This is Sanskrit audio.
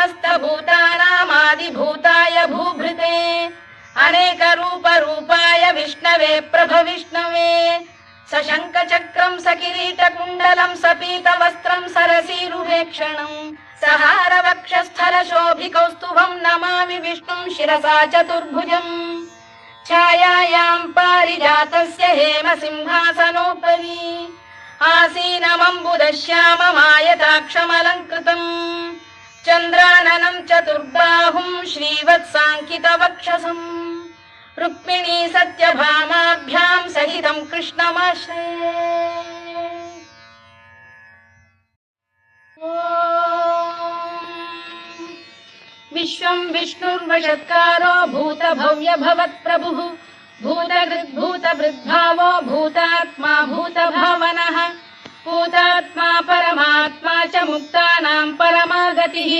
समस्त भूतानामादिभूताय भूभृते अनेक रूप रूपाय विष्णवे प्रभ विष्णवे सशंक चक्रं सकिरीट कुंडलं सपीत वस्त्रं सरसीरुभेक्षणं सहार वक्षस्थल शोभिकौस्तुभं नमामि विष्णुं शिरसा चतुर्भुजम् छायायां पारिजातस्य हेम सिंहासनोपरि आसीनमम्बुदश्याममायताक्षमलङ्कृतम् चन्द्राननं चतुर्बाहुं श्रीवत्साङ्कितवक्षसम् रुक्मिणी सत्यभामाभ्यां सहितं कृष्णमाश्रये। विश्वं विष्णुर्वषत्कारो भूतभव्य भवत्प्रभुः भूतभृद्भावो भूतात्मा भूतभावनः भूतात्मा परमात्मा च मुक्तानां परमागतिः।